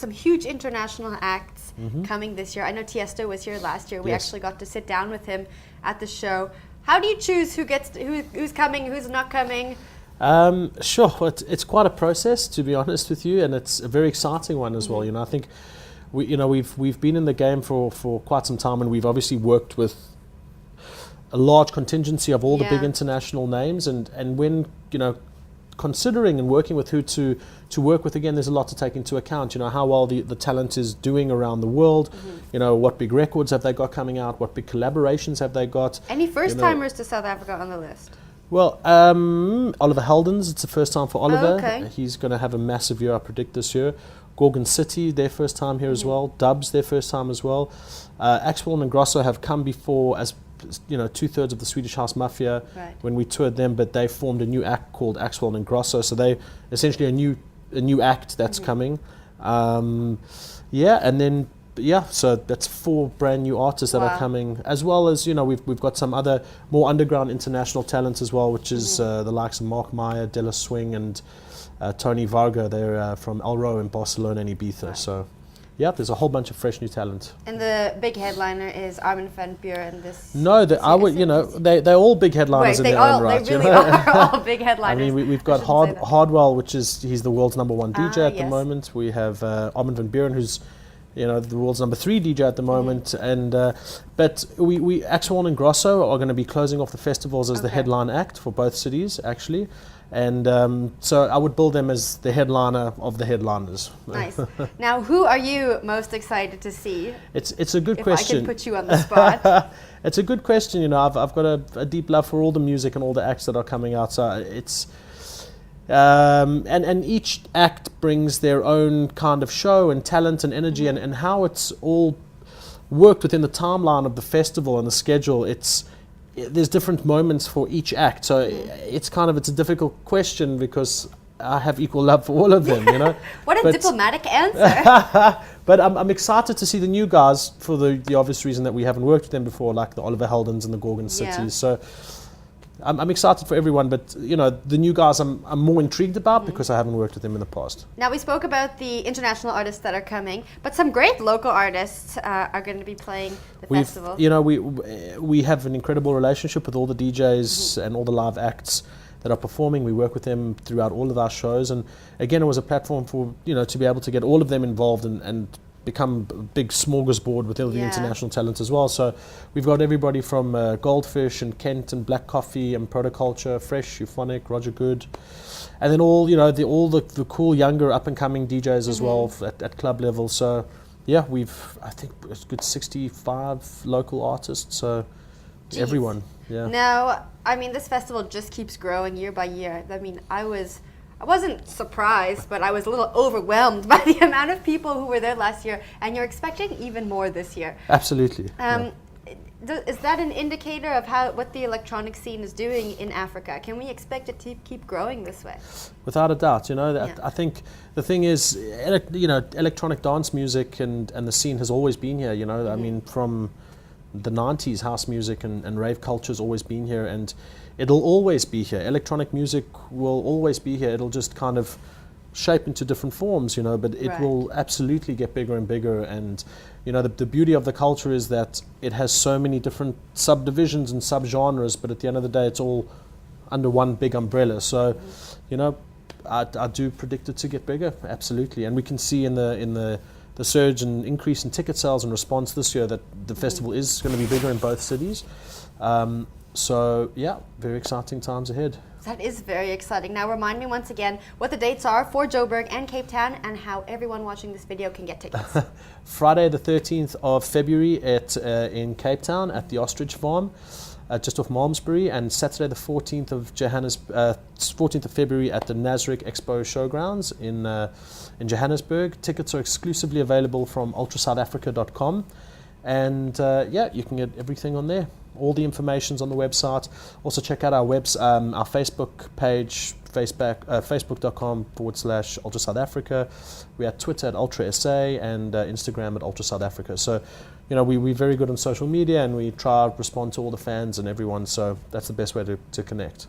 some huge international acts coming this year. I know Tiesto was here last year. We Yes. actually got to sit down with him at the show. How do you choose who's coming, who's not coming? Sure, it's quite a process, to be honest with you, and it's a very exciting one as well. I think we've been in the game for quite some time, and we've obviously worked with a large contingency of all the big international names, and when considering and working with who to work with, again, there's a lot to take into account. How well the talent is doing around the world. What big records have they got coming out? What big collaborations have they got? Any first-timers to South Africa on the list? Well, Oliver Heldens, it's the first time for Oliver. Oh, okay. He's going to have a massive year, I predict, this year. Gorgon City, their first time here as well. Dubs, their first time as well. Axwell and Grosso have come before as 2/3 of the Swedish House Mafia when we toured them, but they formed a new act called Axwell and Grosso, so they essentially a new act that's coming. So that's 4 brand new artists that are coming, as well as we've got some other more underground international talent as well, which is the likes of Mark Meyer, Della Swing, and Tony Varga. They're from El Ro in Barcelona and Ibiza. So there's a whole bunch of fresh new talent. And the big headliner is Armin van Buuren. They're all big headliners in their own right. They really are all big headliners. I mean, we've got Hardwell, he's the world's #1 DJ at the moment. We have Armin van Buuren, who's the world's #3 DJ at the moment, and but we Axwell and Grosso are going to be closing off the festivals as the headline act for both cities, actually, and so I would build them as the headliner of the headliners. Nice. Now, who are you most excited to see? It's a good question. I can put you on the spot. It's a good question. I've got a deep love for all the music and all the acts that are coming out. So it's. And each act brings their own kind of show and talent and energy, and how it's all worked within the timeline of the festival and the schedule. There's different moments for each act, so it's a difficult question because I have equal love for all of them. What a diplomatic answer. But I'm excited to see the new guys for the obvious reason that we haven't worked with them before, like the Oliver Heldens and the Gorgon Cities. So I'm excited for everyone, but the new guys I'm more intrigued about because I haven't worked with them in the past. Now, we spoke about the international artists that are coming, but some great local artists are going to be playing the festival. We have an incredible relationship with all the DJs and all the live acts that are performing. We work with them throughout all of our shows, and again, it was a platform for to be able to get all of them involved and become a big smorgasbord with all the international talent as well. So we've got everybody from Goldfish and Kent and Black Coffee and Protoculture, Fresh, Euphonic, Roger Good, and then all the cool younger up and coming DJs as well at club level. So I think it's a good 65 local artists. So everyone. Yeah. Now, I mean, this festival just keeps growing year by year. I mean, I wasn't surprised, but I was a little overwhelmed by the amount of people who were there last year, and you're expecting even more this year. Absolutely. Is that an indicator of what the electronic scene is doing in Africa? Can we expect it to keep growing this way? Without a doubt, I think the thing is, electronic dance music and the scene has always been here. I mean, from the 90s, house music and rave culture has always been here, and it'll always be here. Electronic music will always be here. It'll just kind of shape into different forms, but it will absolutely get bigger and bigger. And the beauty of the culture is that it has so many different subdivisions and subgenres, but at the end of the day, it's all under one big umbrella. So, I do predict it to get bigger, absolutely. And we can see in the surge and increase in ticket sales and response this year that the festival is going to be bigger in both cities. So, very exciting times ahead. That is very exciting. Now, remind me once again what the dates are for Joburg and Cape Town and how everyone watching this video can get tickets. Friday the 13th of February in Cape Town at the Ostrich Farm, just off Malmesbury, and Saturday the 14th of February at the Nasrec Expo Showgrounds in Johannesburg. Tickets are exclusively available from ultrasouthafrica.com, and you can get everything on there. All the information's on the website. Also check out our our Facebook page, facebook.com/UltraSouthAfrica. We're at Twitter at UltraSA and Instagram at UltraSouthAfrica. So, we're very good on social media, and we try to respond to all the fans and everyone. So that's the best way to connect.